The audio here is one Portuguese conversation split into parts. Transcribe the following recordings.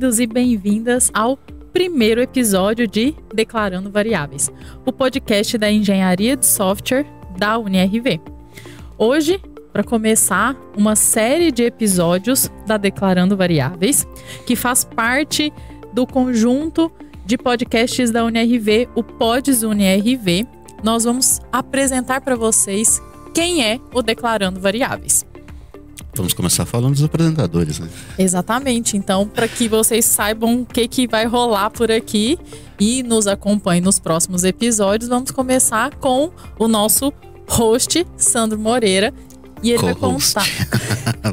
bem-vindos e bem-vindas ao primeiro episódio de Declarando Variáveis, o podcast da Engenharia de Software da UniRV. Hoje, para começar uma série de episódios da Declarando Variáveis, que faz parte do conjunto de podcasts da UniRV, o Pods UniRV, nós vamos apresentar para vocês quem é o Declarando Variáveis. Vamos começar falando dos apresentadores, né? Exatamente. Então, para que vocês saibam o que vai rolar por aqui e nos acompanhem nos próximos episódios, vamos começar com o nosso host, Sandro Moreira. E ele vai contar.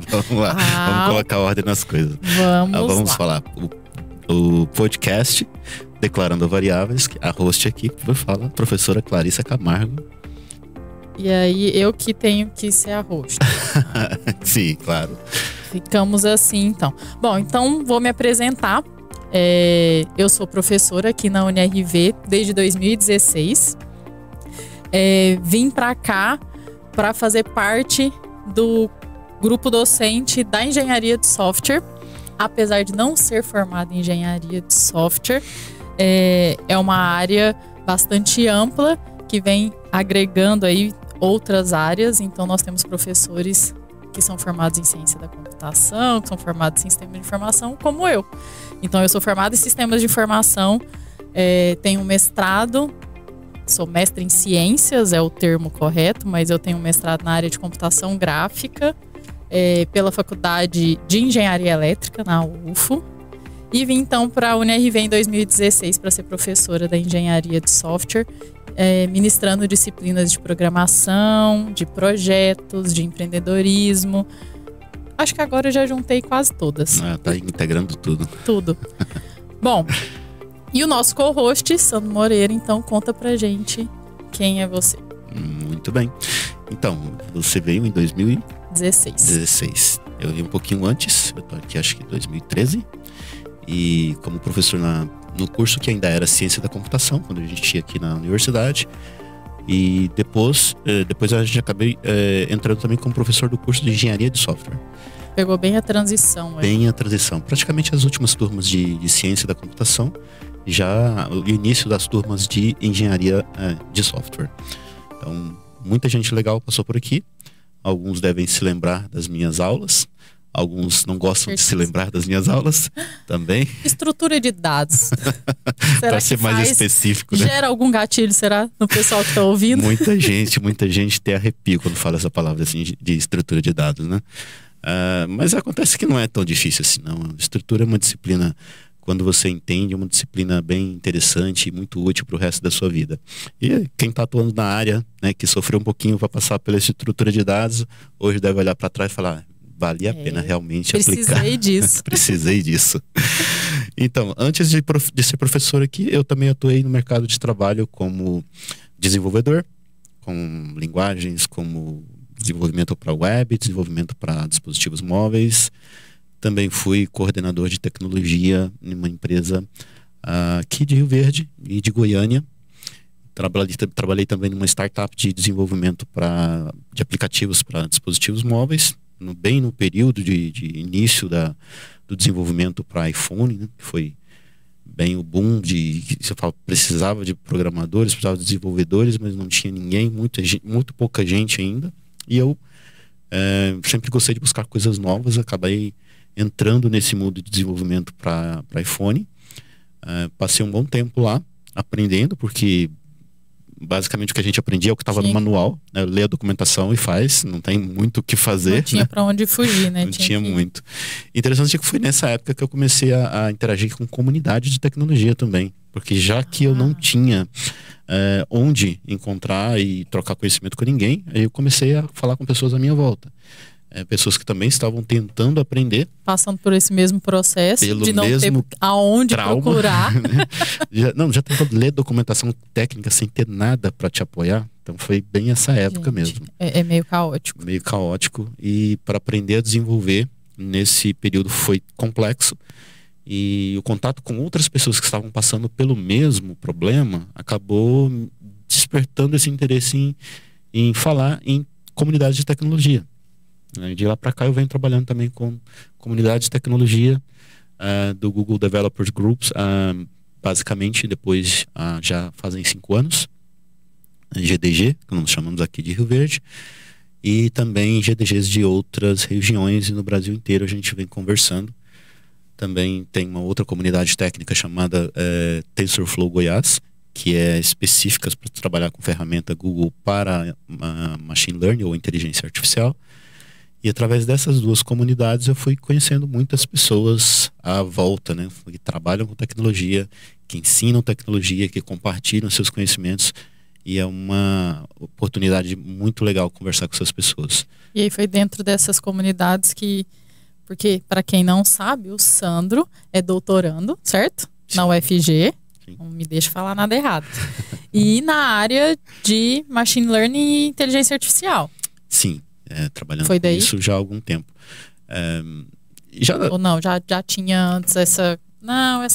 Vamos lá, vamos colocar ordem nas coisas. Vamos lá. Falar o podcast Declarando Variáveis, a host aqui fala, a professora Clarissa Camargo. E aí, eu que tenho que ser a host. Sim, claro. Ficamos assim, então. Bom, então vou me apresentar. Eu sou professora aqui na UniRV desde 2016. Vim para cá para fazer parte do grupo docente da Engenharia de Software. Apesar de não ser formada em Engenharia de Software, é uma área bastante ampla que vem agregando aí outras áreas. Então nós temos professores que são formados em ciência da computação, que são formados em sistema de informação, como eu. Então eu sou formada em sistemas de informação, tenho um mestrado, sou mestre em ciências, é o termo correto, mas eu tenho um mestrado na área de computação gráfica pela Faculdade de Engenharia Elétrica, na UFO. E vim então para a UniRV em 2016 para ser professora da Engenharia de Software, ministrando disciplinas de programação, de projetos, de empreendedorismo. Acho que agora eu já juntei quase todas. Tá integrando tudo. Tudo. Bom, e o nosso co-host, Sandro Moreira, então conta pra gente quem é você. Muito bem. Então, você veio em 2016. Eu vim um pouquinho antes, eu tô aqui acho que em 2013. E como professor no curso que ainda era Ciência da Computação, quando a gente ia aqui na universidade. E depois a gente acabei entrando também como professor do curso de Engenharia de Software. Pegou bem a transição. Bem a transição. Praticamente as últimas turmas de Ciência da Computação, já o início das turmas de Engenharia de Software. Então, muita gente legal passou por aqui. Alguns devem se lembrar das minhas aulas. Alguns não gostam de se lembrar das minhas aulas também. Estrutura de dados. Para ser mais específico, né? Gera algum gatilho, será? No pessoal que está ouvindo? Muita gente tem arrepio quando fala essa palavra assim, de estrutura de dados, né? Mas acontece que não é tão difícil assim, não. Estrutura é uma disciplina, quando você entende, é uma disciplina bem interessante e muito útil para o resto da sua vida. E quem está atuando na área, né, que sofreu um pouquinho para passar pela estrutura de dados, hoje deve olhar para trás e falar: valia a pena realmente aplicar. Precisei disso. Então, antes de ser professor aqui, eu também atuei no mercado de trabalho como desenvolvedor, com linguagens como desenvolvimento para web, desenvolvimento para dispositivos móveis. Também fui coordenador de tecnologia em uma empresa aqui de Rio Verde e de Goiânia. Trabalhei também numa startup de desenvolvimento de aplicativos para dispositivos móveis, bem no período de início do desenvolvimento para iPhone, né? Que foi bem o boom você fala, precisava de programadores, precisava de desenvolvedores, mas não tinha ninguém, muito pouca gente ainda. E eu sempre gostei de buscar coisas novas, acabei entrando nesse mundo de desenvolvimento para iPhone. Passei um bom tempo lá aprendendo, porque basicamente o que a gente aprendia é o que estava no manual, né? Lê a documentação e faz, não tem muito o que fazer. Não tinha para onde fugir, né? Não tinha muito. Interessante que foi nessa época que eu comecei a interagir com comunidade de tecnologia também, porque já que eu não tinha onde encontrar e trocar conhecimento com ninguém, aí eu comecei a falar com pessoas à minha volta. Pessoas que também estavam tentando aprender. Passando por esse mesmo processo de não ter aonde trauma, procurar. Né? Já tentou ler documentação técnica sem ter nada para te apoiar. Então foi bem essa época mesmo. É meio caótico. Meio caótico. E para aprender a desenvolver, nesse período foi complexo. E o contato com outras pessoas que estavam passando pelo mesmo problema acabou despertando esse interesse em falar em comunidade de tecnologia. De lá para cá eu venho trabalhando também com comunidade de tecnologia do Google Developers Groups, basicamente depois, já fazem 5 anos, GDG, que nós chamamos aqui de Rio Verde, e também GDGs de outras regiões, e no Brasil inteiro a gente vem conversando. Também tem uma outra comunidade técnica chamada TensorFlow Goiás, que é específica para trabalhar com ferramenta Google para Machine Learning ou inteligência artificial. E através dessas duas comunidades eu fui conhecendo muitas pessoas à volta, né, que trabalham com tecnologia, que ensinam tecnologia, que compartilham seus conhecimentos. E é uma oportunidade muito legal conversar com essas pessoas. E aí foi dentro dessas comunidades que... Porque, para quem não sabe, o Sandro é doutorando, certo? Sim. Na UFG. Sim. Não me deixa falar nada errado. E na área de Machine Learning e Inteligência Artificial. Sim, trabalhando com isso já há algum tempo. Ou não, já tinha antes essa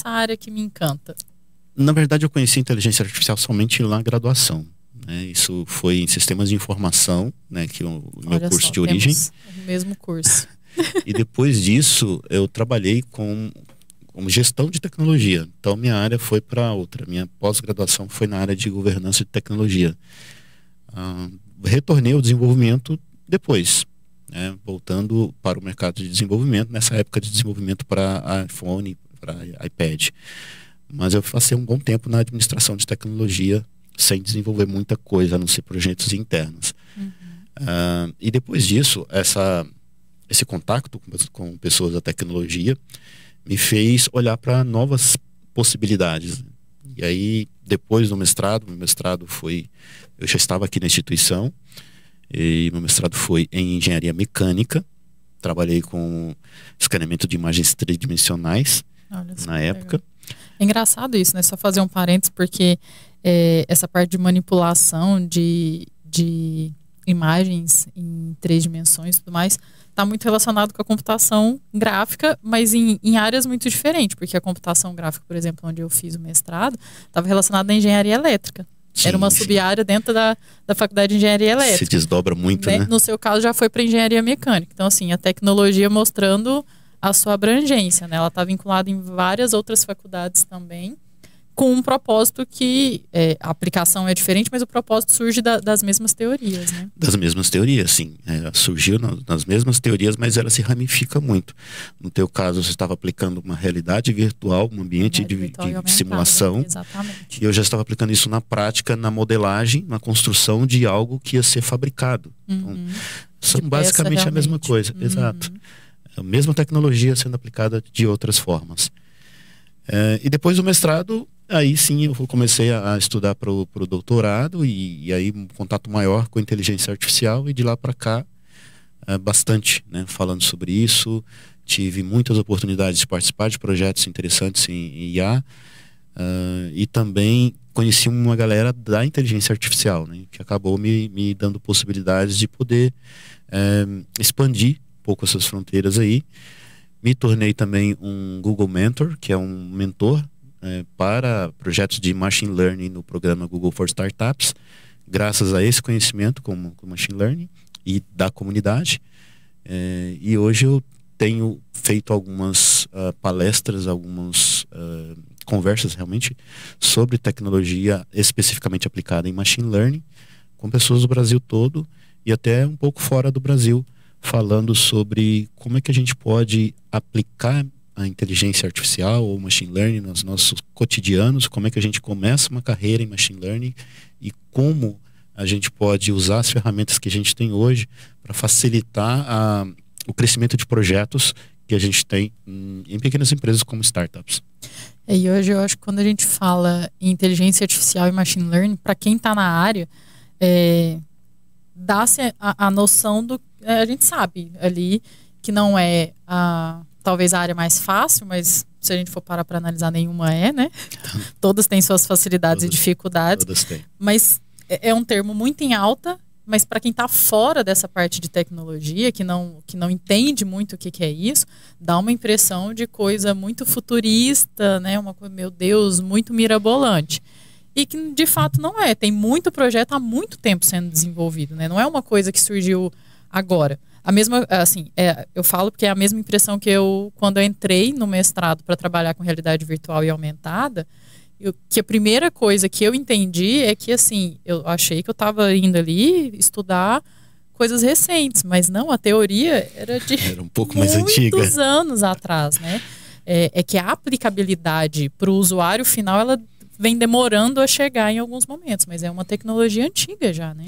área que me encanta. Na verdade, eu conheci inteligência artificial somente na graduação. Né? Isso foi em sistemas de informação, né, que é o meu curso de origem. O mesmo curso. E depois disso, eu trabalhei com gestão de tecnologia. Então, minha área foi para outra. Minha pós-graduação foi na área de governança de tecnologia. Retornei ao desenvolvimento depois, né, voltando para o mercado de desenvolvimento, nessa época de desenvolvimento para iPhone, para iPad. Mas eu passei um bom tempo na administração de tecnologia, sem desenvolver muita coisa, a não ser projetos internos. E depois disso, esse contato com pessoas da tecnologia me fez olhar para novas possibilidades. E aí, depois do mestrado, eu já estava aqui na instituição, e meu mestrado foi em engenharia mecânica. Trabalhei com escaneamento de imagens tridimensionais na época. Legal. É engraçado isso, né? Só fazer um parênteses, porque essa parte de manipulação de imagens em 3 dimensões e tudo mais está muito relacionado com a computação gráfica, mas em áreas muito diferentes, porque a computação gráfica, por exemplo, onde eu fiz o mestrado, estava relacionada à engenharia elétrica. Sim, era uma sub-área dentro da Faculdade de Engenharia Elétrica. Se desdobra muito, né? No seu caso, já foi para engenharia mecânica. Então, assim, a tecnologia mostrando a sua abrangência, né? Ela está vinculada em várias outras faculdades também, com um propósito que a aplicação é diferente, mas o propósito surge das mesmas teorias, né? Das mesmas teorias, sim. Surgiu nas mesmas teorias, mas ela se ramifica muito. No teu caso, você estava aplicando uma realidade virtual, um ambiente de simulação. Exatamente. E eu já estava aplicando isso na prática, na modelagem, na construção de algo que ia ser fabricado. Então, são basicamente a mesma coisa. Exato. A mesma tecnologia sendo aplicada de outras formas. E depois do mestrado, aí sim eu comecei a estudar para o doutorado, e aí um contato maior com a inteligência artificial, e de lá para cá bastante, né, falando sobre isso. Tive muitas oportunidades de participar de projetos interessantes em IA, e também conheci uma galera da inteligência artificial, né, que acabou me dando possibilidades de poder expandir um pouco essas fronteiras aí. Me tornei também um Google Mentor, que é um mentor para projetos de Machine Learning no programa Google for Startups, graças a esse conhecimento com Machine Learning e da comunidade. E hoje eu tenho feito algumas palestras, algumas conversas realmente sobre tecnologia especificamente aplicada em Machine Learning, com pessoas do Brasil todo e até um pouco fora do Brasil, falando sobre como é que a gente pode aplicar a inteligência artificial ou machine learning nos nossos cotidianos, como é que a gente começa uma carreira em machine learning e como a gente pode usar as ferramentas que a gente tem hoje para facilitar o crescimento de projetos que a gente tem em pequenas empresas como startups. E hoje eu acho que quando a gente fala em inteligência artificial e machine learning, para quem está na área, dá-se a noção do... a gente sabe ali que não é talvez a área mais fácil, mas se a gente for parar para analisar, nenhuma né? Todas têm suas facilidades e dificuldades. Todas têm. Mas é um termo muito em alta, mas para quem está fora dessa parte de tecnologia, que não entende muito o que é isso, dá uma impressão de coisa muito futurista, né? Uma coisa, meu Deus, muito mirabolante. E que de fato não é. Tem muito projeto há muito tempo sendo desenvolvido, né? Não é uma coisa que surgiu agora. A mesma, assim, eu falo porque é a mesma impressão que quando eu entrei no mestrado para trabalhar com realidade virtual e aumentada, que a primeira coisa que eu entendi é que, assim, eu achei que eu estava indo ali estudar coisas recentes, mas não, a teoria era um pouco mais antiga. Muitos anos atrás, né? É que a aplicabilidade para o usuário final, ela vem demorando a chegar em alguns momentos, mas é uma tecnologia antiga já, né?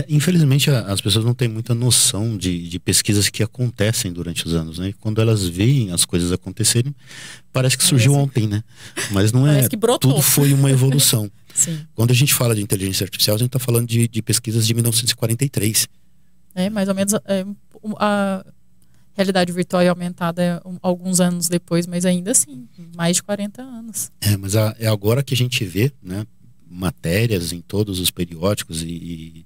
Infelizmente, as pessoas não têm muita noção de pesquisas que acontecem durante os anos, né? Quando elas veem as coisas acontecerem, parece que surgiu ontem, né? Mas não é. Que brotou. Tudo foi uma evolução. Sim. Quando a gente fala de inteligência artificial, a gente está falando de pesquisas de 1943. Mais ou menos a realidade virtual e aumentada alguns anos depois, mas ainda assim, mais de 40 anos. Mas é agora que a gente vê, né, matérias em todos os periódicos e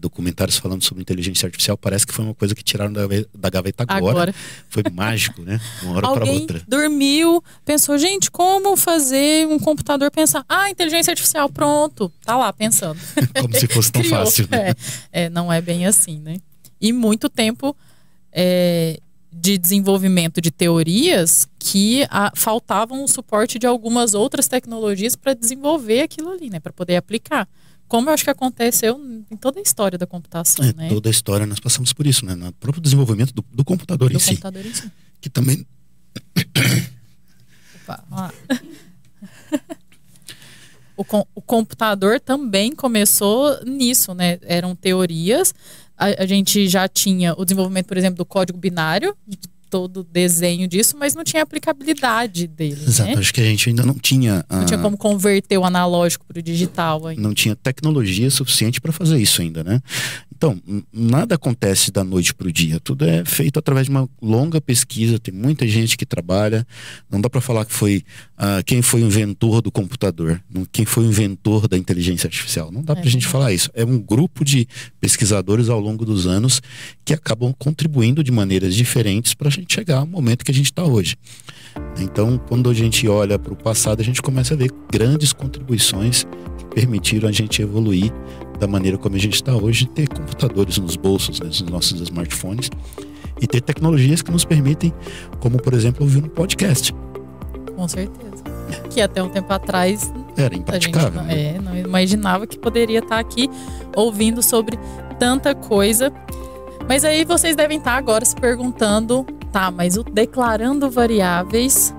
documentários falando sobre inteligência artificial. Parece que foi uma coisa que tiraram da gaveta agora. Foi mágico, né? Uma hora para outra. Dormiu, pensou, gente, como fazer um computador pensar? Inteligência artificial, pronto. Tá lá pensando. Como se fosse tão fácil, né? Não é bem assim, né? E muito tempo de desenvolvimento de teorias que faltavam o suporte de algumas outras tecnologias para desenvolver aquilo ali, né? Para poder aplicar. Como eu acho que aconteceu em toda a história da computação, né? Toda a história nós passamos por isso, né? No próprio desenvolvimento do computador em si. Que também... Opa, vamos lá. O computador também começou nisso, né? Eram teorias. A gente já tinha o desenvolvimento, por exemplo, do código binário, todo o desenho disso, mas não tinha aplicabilidade dele. Exato, né? Acho que a gente ainda não tinha... Não tinha como converter o analógico para o digital ainda. Não tinha tecnologia suficiente para fazer isso ainda, né? Então, nada acontece da noite para o dia. Tudo é feito através de uma longa pesquisa. Tem muita gente que trabalha. Não dá para falar que foi quem foi o inventor do computador, quem foi o inventor da inteligência artificial. Não dá para a gente falar isso. É um grupo de pesquisadores ao longo dos anos que acabam contribuindo de maneiras diferentes para a gente chegar ao momento que a gente está hoje. Então, quando a gente olha para o passado, a gente começa a ver grandes contribuições que permitiram a gente evoluir da maneira como a gente está hoje, ter computadores nos bolsos, né, nos nossos smartphones, e ter tecnologias que nos permitem, como por exemplo, ouvir um podcast. Com certeza. Que até um tempo atrás era impraticável. A gente não imaginava que poderia estar aqui ouvindo sobre tanta coisa. Mas aí vocês devem estar agora se perguntando, mas o Declarando Variáveis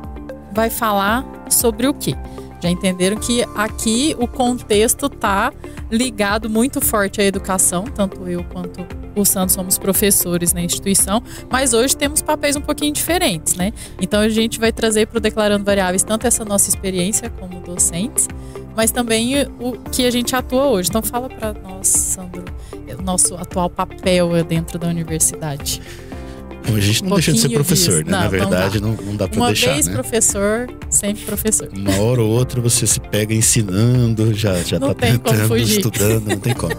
vai falar sobre o quê? Já entenderam que aqui o contexto está ligado muito forte à educação, tanto eu quanto o Sandro somos professores na instituição, mas hoje temos papéis um pouquinho diferentes, né? Então a gente vai trazer para o Declarando Variáveis tanto essa nossa experiência como docentes, mas também o que a gente atua hoje. Então fala para nós, Sandro, o nosso atual papel dentro da universidade. A gente não deixa de ser professor, né? Na verdade, não dá para deixar, Uma vez né? professor, sempre professor. Uma hora ou outra você se pega ensinando, já tá tentando, estudando, não tem como.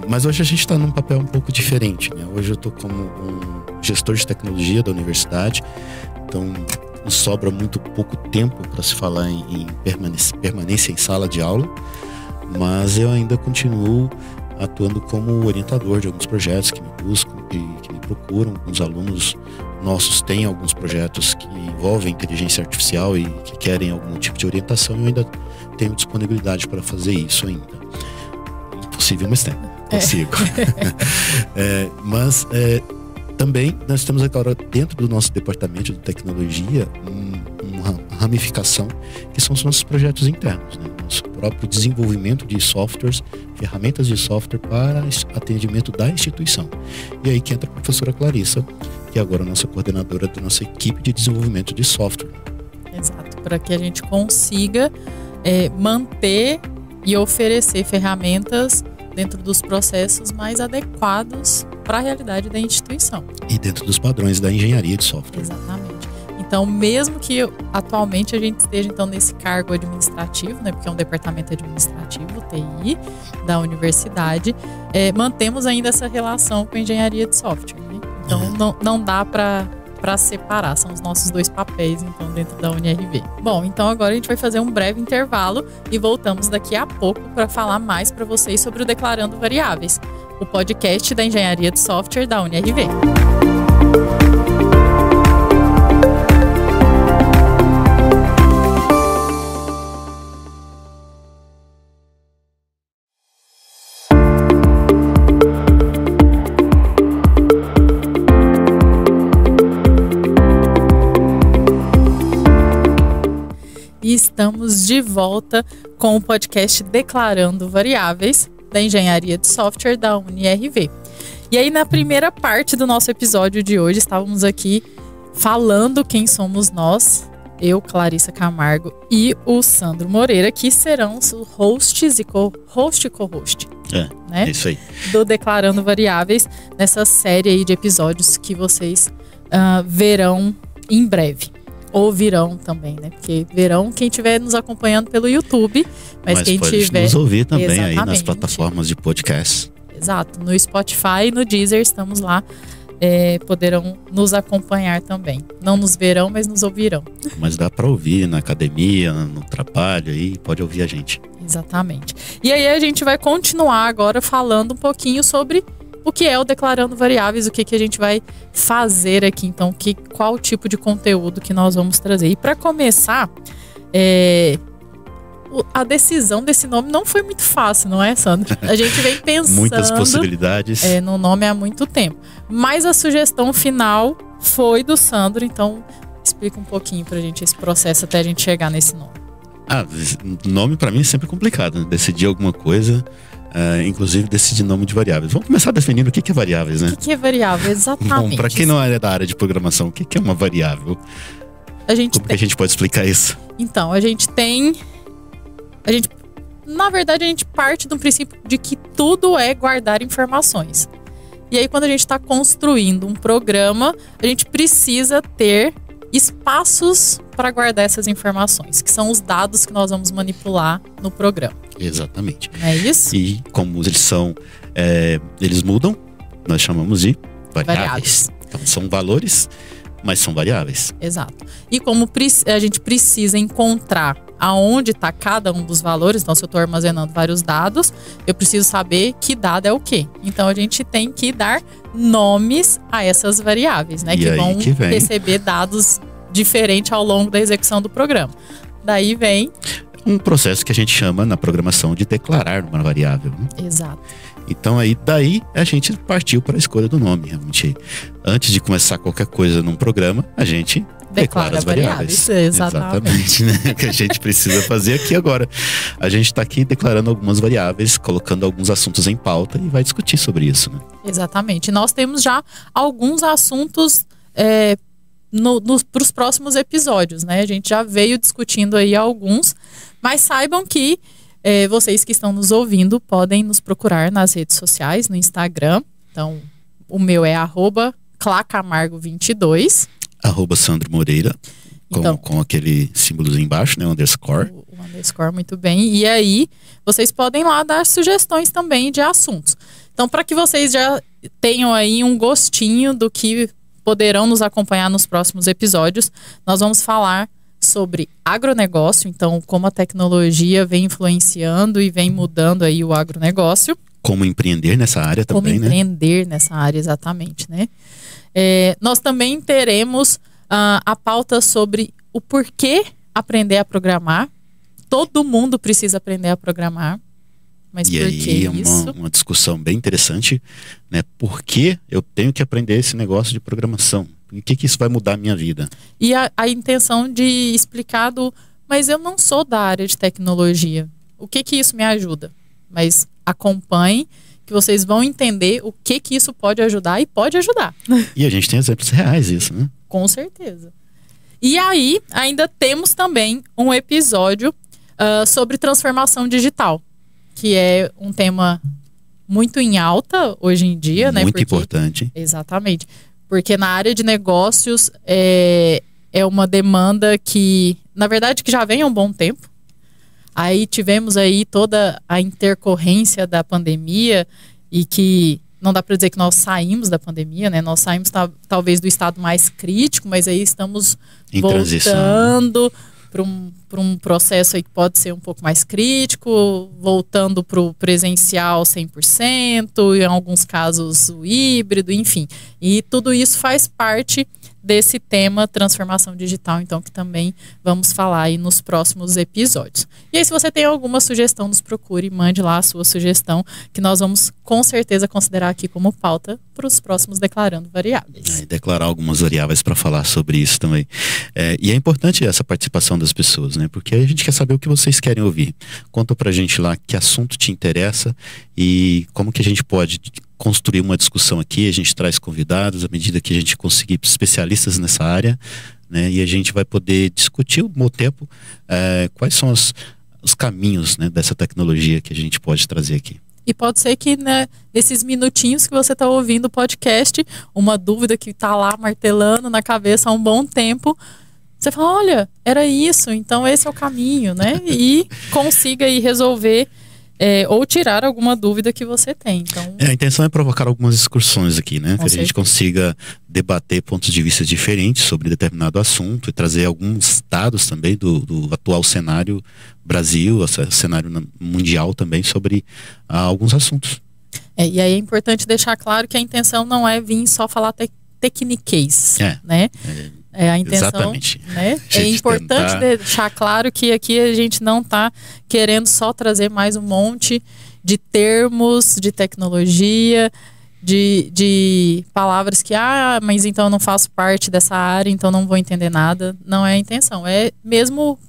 Mas hoje a gente está num papel um pouco diferente, né? Hoje eu estou como um gestor de tecnologia da universidade, então nos sobra muito pouco tempo para se falar em permanência em sala de aula, mas eu ainda continuo atuando como orientador de alguns projetos que me buscam, que me procuram. Os alunos nossos têm alguns projetos que envolvem inteligência artificial e que querem algum tipo de orientação, e eu ainda tenho disponibilidade para fazer isso ainda. Impossível, mas tem. Consigo. Mas também nós temos agora dentro do nosso departamento de tecnologia uma ramificação que são os nossos projetos internos, né? Nosso próprio desenvolvimento de softwares, ferramentas de software para atendimento da instituição. E aí que entra a professora Clarissa, que é agora a nossa coordenadora da nossa equipe de desenvolvimento de software. Exato, para que a gente consiga manter e oferecer ferramentas dentro dos processos mais adequados para a realidade da instituição. E dentro dos padrões da engenharia de software. Exatamente. Então, mesmo que atualmente a gente esteja então nesse cargo administrativo, né, porque é um departamento administrativo, TI, da universidade, mantemos ainda essa relação com a engenharia de software, né? Então, não dá para separar, são os nossos dois papéis então dentro da UniRV. Bom, então agora a gente vai fazer um breve intervalo e voltamos daqui a pouco para falar mais para vocês sobre o Declarando Variáveis. o podcast da Engenharia de Software da UniRV. E estamos de volta com o podcast Declarando Variáveis da Engenharia de Software da UniRV. E aí, na primeira parte do nosso episódio de hoje, estávamos aqui falando quem somos nós, eu, Clarissa Camargo, e o Sandro Moreira, que serão os hosts e co-host. É isso aí. Do Declarando Variáveis, nessa série aí de episódios que vocês verão em breve. Ou virão também, né? Porque verão quem estiver nos acompanhando pelo YouTube, mas quem pode tiver nos ouvir também. Exatamente. Aí nas plataformas de podcast. Exato, no Spotify e no Deezer estamos lá, poderão nos acompanhar também. Não nos verão, mas nos ouvirão. Mas dá para ouvir na academia, no trabalho, aí pode ouvir a gente. Exatamente. E aí a gente vai continuar agora falando um pouquinho sobre o que é o Declarando Variáveis, o que a gente vai fazer aqui, então, qual tipo de conteúdo que nós vamos trazer. E para começar, a decisão desse nome não foi muito fácil, não é, Sandro? A gente vem pensando muitas possibilidades no nome há muito tempo. Mas a sugestão final foi do Sandro, então explica um pouquinho pra gente esse processo até a gente chegar nesse nome. Nome para mim é sempre complicado, né? Decidir alguma coisa. Inclusive decidir nome de variáveis. Vamos começar definindo o que é variáveis, né? O que é variável? Exatamente. Bom, para quem não é da área de programação, o que é uma variável? Como que a gente pode explicar isso? Então, na verdade, a gente parte do princípio de que tudo é guardar informações. E aí, quando a gente está construindo um programa, a gente precisa ter espaços para guardar essas informações, que são os dados que nós vamos manipular no programa. Exatamente. Não é isso? E como eles mudam, nós chamamos de variáveis. Então são valores, mas são variáveis. Exato. E como a gente precisa encontrar aonde está cada um dos valores, então se eu estou armazenando vários dados, eu preciso saber que dado é o quê. Então a gente tem que dar nomes a essas variáveis, né? Que vão receber dados diferentes ao longo da execução do programa. Daí vem um processo que a gente chama na programação de declarar uma variável. Né? Exato. Então daí a gente partiu para a escolha do nome. Realmente, antes de começar qualquer coisa num programa, a gente declara as variáveis. Exatamente. Né? O que a gente precisa fazer aqui agora. A gente está aqui declarando algumas variáveis, colocando alguns assuntos em pauta e vai discutir sobre isso. Né? Exatamente. Nós temos já alguns assuntos para os próximos episódios, né? A gente já veio discutindo aí alguns, mas saibam que vocês que estão nos ouvindo podem nos procurar nas redes sociais, no Instagram. Então, o meu é @clacamargo22. @Sandro Moreira, com aquele símbolozinho embaixo, né? Underscore. O underscore, muito bem. E aí, vocês podem lá dar sugestões também de assuntos. Então, para que vocês já tenham aí um gostinho do que poderão nos acompanhar nos próximos episódios, nós vamos falar sobre agronegócio, então como a tecnologia vem influenciando e vem mudando aí o agronegócio. Como empreender nessa área também, né? Como empreender nessa área, exatamente, né? Nós também teremos a pauta sobre o porquê aprender a programar. Todo mundo precisa aprender a programar. Mas e por aí que é uma discussão bem interessante, né? Por que eu tenho que aprender esse negócio de programação? O que isso vai mudar a minha vida? E a intenção de explicar mas eu não sou da área de tecnologia. O que isso me ajuda? Mas acompanhem, que vocês vão entender o que isso pode ajudar e pode ajudar. E a gente tem exemplos reais disso, né? Com certeza. E aí, ainda temos também um episódio sobre transformação digital, que é um tema muito em alta hoje em dia, né? Muito importante. Exatamente. Porque na área de negócios é uma demanda que, na verdade, que já vem há um bom tempo. Aí tivemos aí toda a intercorrência da pandemia e que não dá para dizer que nós saímos da pandemia, né? Nós saímos talvez do estado mais crítico, mas aí estamos voltando para um processo aí que pode ser um pouco mais crítico, voltando para o presencial 100%, em alguns casos o híbrido, enfim. E tudo isso faz parte desse tema transformação digital, então, que também vamos falar aí nos próximos episódios. E aí, se você tem alguma sugestão, nos procure, mande lá a sua sugestão, que nós vamos com certeza considerar aqui como pauta para os próximos Declarando Variáveis. E declarar algumas variáveis para falar sobre isso também. E é importante essa participação das pessoas, né? Porque a gente quer saber o que vocês querem ouvir. Conta pra gente lá que assunto te interessa e como que a gente pode construir uma discussão aqui. A gente traz convidados à medida que a gente conseguir especialistas nessa área, né? E a gente vai poder discutir ao mesmo tempo quais são os caminhos, né, dessa tecnologia que a gente pode trazer aqui. E pode ser que, né, nesses minutinhos que você está ouvindo o podcast, uma dúvida que está lá martelando na cabeça há um bom tempo, você fala, olha, era isso, então esse é o caminho, né? E consiga aí resolver ou tirar alguma dúvida que você tem. Então, a intenção é provocar algumas discussões aqui, né? Que a gente consiga debater pontos de vista diferentes sobre determinado assunto e trazer alguns dados também do atual cenário Brasil, cenário mundial também sobre alguns assuntos. E aí é importante deixar claro que a intenção não é vir só falar tecniquez, né? A intenção, exatamente. Né? É importante deixar claro que aqui a gente não está querendo só trazer mais um monte de termos, de tecnologia, de palavras que, mas então eu não faço parte dessa área, então não vou entender nada. Não é a intenção, é mesmo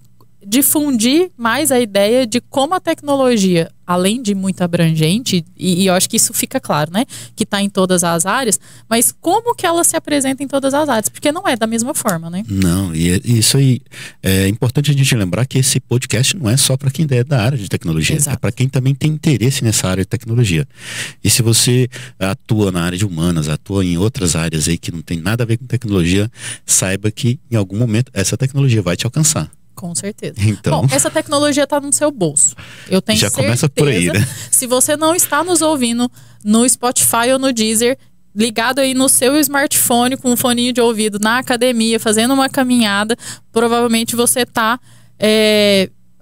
difundir mais a ideia de como a tecnologia, além de muito abrangente, e eu acho que isso fica claro, né? Que está em todas as áreas, mas como que ela se apresenta em todas as áreas? Porque não é da mesma forma, né? Não, e isso aí é importante a gente lembrar que esse podcast não é só para quem é da área de tecnologia, é para quem também tem interesse nessa área de tecnologia. E se você atua na área de humanas, atua em outras áreas aí que não tem nada a ver com tecnologia, saiba que em algum momento essa tecnologia vai te alcançar. Com certeza. Então, bom, essa tecnologia está no seu bolso. Eu tenho certeza. Já começa por aí, né? Se você não está nos ouvindo no Spotify ou no Deezer, ligado aí no seu smartphone com um foninho de ouvido na academia, fazendo uma caminhada, provavelmente você está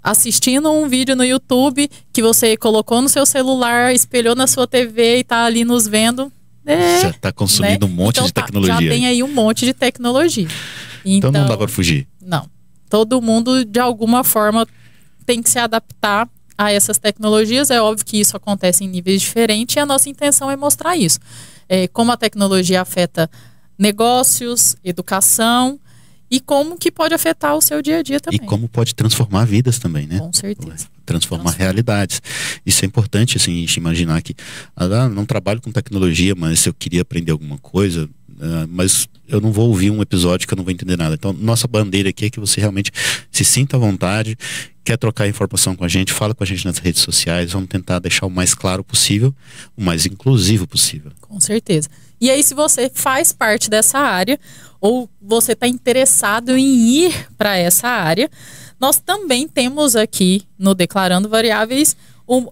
assistindo um vídeo no YouTube que você colocou no seu celular, espelhou na sua TV e está ali nos vendo. Já está consumindo, né, um monte de tecnologia. Já tem aí um monte de tecnologia. Então não dá para fugir. Não. Todo mundo, de alguma forma, tem que se adaptar a essas tecnologias. É óbvio que isso acontece em níveis diferentes e a nossa intenção é mostrar isso. Como a tecnologia afeta negócios, educação e como que pode afetar o seu dia a dia também. E como pode transformar vidas também, né? Com certeza. Transformar realidades. Isso é importante, assim, a gente imaginar que não trabalho com tecnologia, mas se eu queria aprender alguma coisa, mas eu não vou ouvir um episódio que eu não vou entender nada. Então, nossa bandeira aqui é que você realmente se sinta à vontade, quer trocar informação com a gente, fala com a gente nas redes sociais, vamos tentar deixar o mais claro possível, o mais inclusivo possível. Com certeza. E aí, se você faz parte dessa área, ou você está interessado em ir para essa área, nós também temos aqui no Declarando Variáveis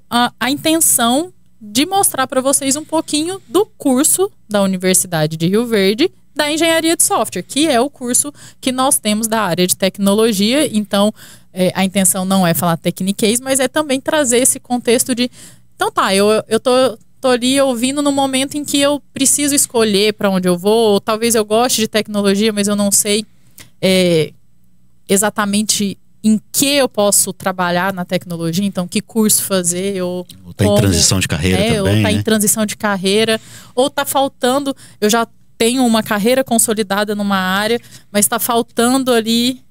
a intenção de mostrar para vocês um pouquinho do curso da Universidade de Rio Verde da Engenharia de Software, que é o curso que nós temos da área de tecnologia. Então, a intenção não é falar tecniquez, mas é também trazer esse contexto de... Então eu tô ali ouvindo no momento em que eu preciso escolher para onde eu vou, ou talvez eu goste de tecnologia, mas eu não sei exatamente em que eu posso trabalhar na tecnologia, então que curso fazer, ou tá em transição de carreira também, ou tá né? em transição de carreira, ou tá faltando, eu já tenho uma carreira consolidada numa área, mas está faltando ali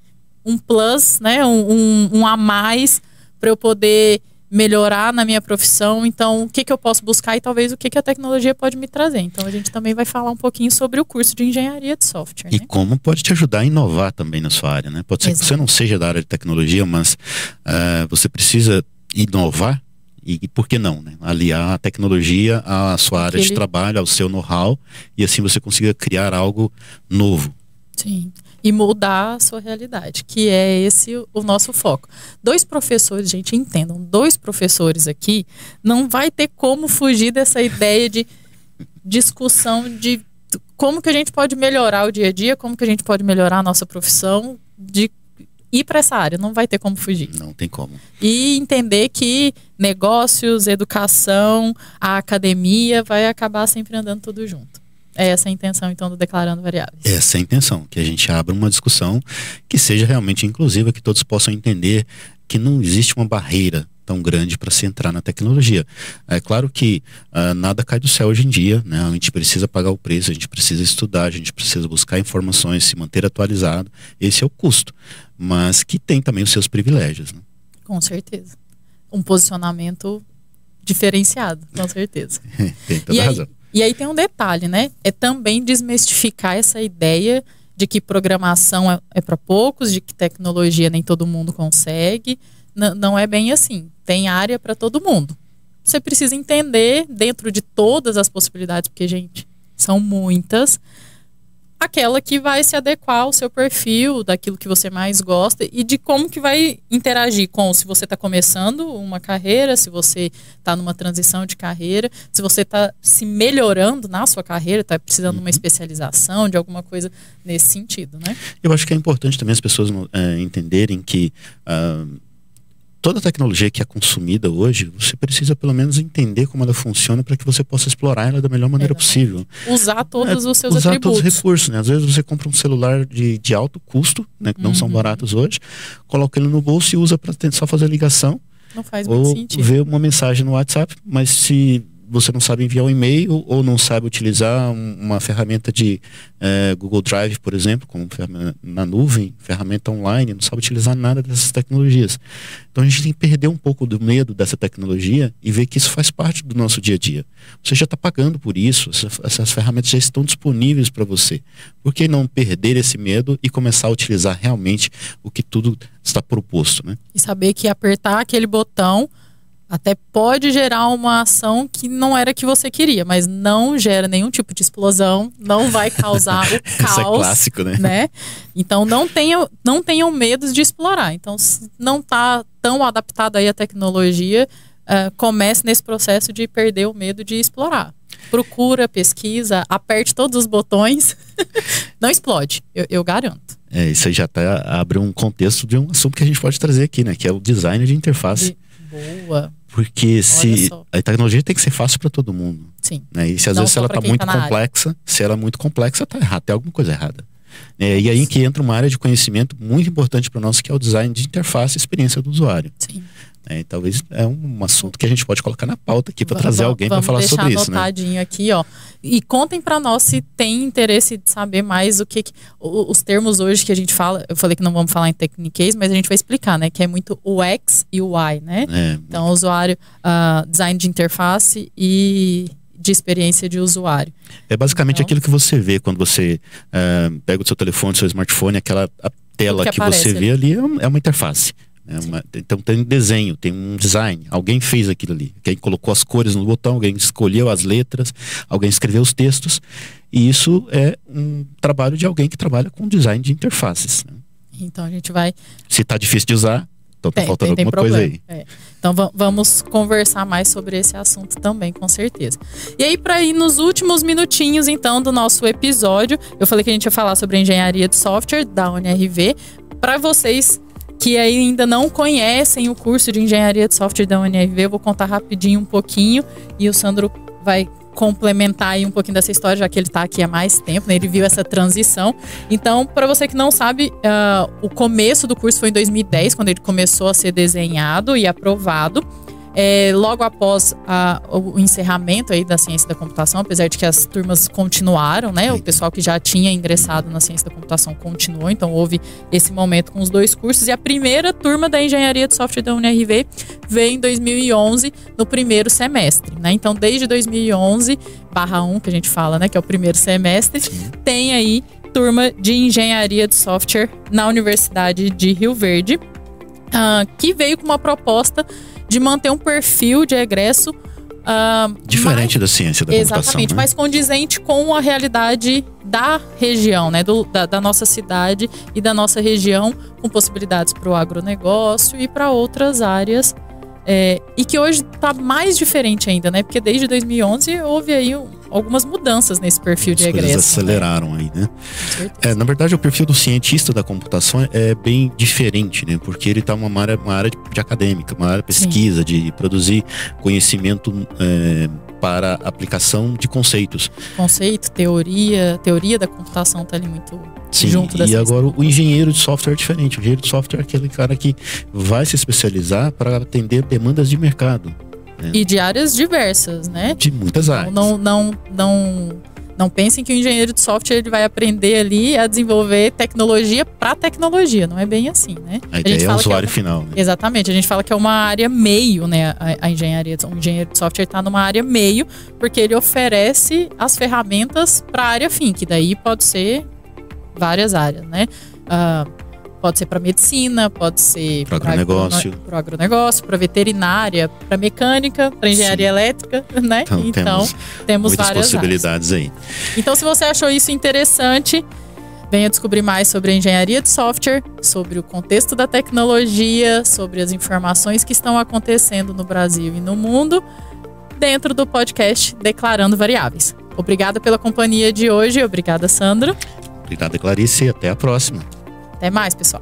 um plus, né, um a mais para eu poder melhorar na minha profissão. Então, o que eu posso buscar e talvez o que a tecnologia pode me trazer. Então, a gente também vai falar um pouquinho sobre o curso de engenharia de software. E né? como pode te ajudar a inovar também na sua área, né? Pode ser que você não seja da área de tecnologia, mas você precisa inovar. E por que não, né? Aliar a tecnologia à sua área de trabalho, ao seu know-how, e assim você consiga criar algo novo. Sim. E mudar a sua realidade, que é esse o nosso foco. 2 professores, gente, entendam, 2 professores aqui, não vai ter como fugir dessa ideia de discussão de como que a gente pode melhorar o dia a dia, como que a gente pode melhorar a nossa profissão, de ir para essa área, não vai ter como fugir. Não tem como. E entender que negócios, educação, a academia vai acabar sempre andando tudo junto. É essa a intenção, então, do Declarando Variáveis. Essa é a intenção, que a gente abra uma discussão que seja realmente inclusiva, que todos possam entender que não existe uma barreira tão grande para se entrar na tecnologia. É claro que nada cai do céu hoje em dia, né? A gente precisa pagar o preço, a gente precisa estudar, a gente precisa buscar informações, se manter atualizado. Esse é o custo, mas que tem também os seus privilégios, né? Com certeza. Um posicionamento diferenciado, com certeza. Tem toda razão. E aí tem um detalhe, né? É também desmistificar essa ideia de que programação é para poucos, de que tecnologia nem todo mundo consegue. Não é bem assim. Tem área para todo mundo. Você precisa entender, dentro de todas as possibilidades, porque, gente, são muitas, aquela que vai se adequar ao seu perfil, daquilo que você mais gosta e de como que vai interagir com, se você está começando uma carreira, se você está numa transição de carreira, se você está se melhorando na sua carreira, está precisando de uma especialização, de alguma coisa nesse sentido, né? Eu acho que é importante também as pessoas entenderem que toda a tecnologia que é consumida hoje, você precisa pelo menos entender como ela funciona para que você possa explorar ela da melhor maneira possível. Usar todos os seus usar atributos. Todos os recursos, né? Às vezes você compra um celular de alto custo, né? Que não são baratos hoje, coloca ele no bolso e usa para só fazer ligação. Não faz muito sentido. Ou ver uma mensagem no WhatsApp, mas se você não sabe enviar um e-mail ou não sabe utilizar uma ferramenta de Google Drive, por exemplo, como na nuvem, ferramenta online, não sabe utilizar nada dessas tecnologias. Então a gente tem que perder um pouco do medo dessa tecnologia e ver que isso faz parte do nosso dia a dia. Você já está pagando por isso, essas ferramentas já estão disponíveis para você. Por que não perder esse medo e começar a utilizar realmente o que tudo está proposto, né? E saber que apertar aquele botão até pode gerar uma ação que não era que você queria, mas não gera nenhum tipo de explosão, não vai causar o caos. Isso é clássico, né? Então não tenham medo de explorar. Então, se não está tão adaptado aí à tecnologia, comece nesse processo de perder o medo de explorar. Procura, pesquisa, aperte todos os botões, não explode, eu garanto. Isso aí já abre um contexto de um assunto que a gente pode trazer aqui, né? Que é o design de interface. Boa. Porque a tecnologia tem que ser fácil para todo mundo. Sim. Né? E se às vezes ela está muito complexa, se ela é muito complexa, está errado, tem alguma coisa errada. E aí que entra uma área de conhecimento muito importante para nós, que é o design de interface e experiência do usuário. Sim. Talvez é um assunto que a gente pode colocar na pauta aqui para trazer alguém para falar sobre isso. Vamos deixar anotadinho aqui, ó. E contem para nós se tem interesse de saber mais o que os termos hoje que a gente fala. Eu falei que não vamos falar em techniquez, mas a gente vai explicar, né? Que é muito o X e o Y, né? Então, usuário, design de interface e de experiência de usuário. É basicamente aquilo que você vê quando você pega o seu telefone, o seu smartphone, aquela tela que você vê ali é uma interface. Então tem um desenho, tem um design, alguém fez aquilo ali, alguém colocou as cores no botão, alguém escolheu as letras, alguém escreveu os textos, e isso é um trabalho de alguém que trabalha com design de interfaces, né? Então a gente vai... Se está difícil de usar, então tá faltando alguma coisa aí. Então vamos conversar mais sobre esse assunto também, com certeza. E aí, para ir nos últimos minutinhos então do nosso episódio, eu falei que a gente ia falar sobre a engenharia de software da UniRV. Para vocês que ainda não conhecem o curso de engenharia de software da UniRV, eu vou contar rapidinho um pouquinho e o Sandro vai complementar aí um pouquinho dessa história, já que ele está aqui há mais tempo, né? Ele viu essa transição. Então, para você que não sabe, o começo do curso foi em 2010, quando ele começou a ser desenhado e aprovado. Logo após o encerramento aí da ciência da computação, apesar de que as turmas continuaram, né? O pessoal que já tinha ingressado na ciência da computação continuou, então houve esse momento com os dois cursos. E a primeira turma da engenharia de software da UniRV veio em 2011, no primeiro semestre, né? Então, desde 2011/1, que a gente fala, né? Que é o primeiro semestre, tem aí turma de engenharia de software na Universidade de Rio Verde, que veio com uma proposta de manter um perfil de egresso diferente da ciência da computação. Exatamente, mais condizente com a realidade da região, né? Da nossa cidade e da nossa região, com possibilidades para o agronegócio e para outras áreas. E que hoje está mais diferente ainda, né? Porque desde 2011 houve aí algumas mudanças nesse perfil de egresso. As coisas aceleraram, né? Aí, né? Na verdade, o perfil do cientista da computação é bem diferente, né? Porque ele está uma área de acadêmica, uma área de pesquisa, de produzir conhecimento para aplicação de conceitos. Conceito, teoria da computação está ali muito junto da ciência. E agora o engenheiro de software é diferente. O engenheiro de software é aquele cara que vai se especializar para atender demandas de mercado. E de áreas diversas, né? De muitas áreas. Não pensem que o engenheiro de software ele vai aprender ali a desenvolver tecnologia para tecnologia. Não é bem assim, né? A ideia é o usuário final. Né? Exatamente. A gente fala que é uma área meio, né? A engenharia. O engenheiro de software está numa área meio, porque ele oferece as ferramentas para a área fim, que daí pode ser várias áreas, né? Pode ser para medicina, pode ser para agronegócio, para veterinária, para mecânica, para engenharia elétrica, né? Então temos muitas várias possibilidades áreas. Aí. Então, se você achou isso interessante, venha descobrir mais sobre a engenharia de software, sobre o contexto da tecnologia, sobre as informações que estão acontecendo no Brasil e no mundo, dentro do podcast Declarando Variáveis. Obrigada pela companhia de hoje. Obrigada, Sandro. Obrigada, Clarice. Até a próxima. Até mais, pessoal.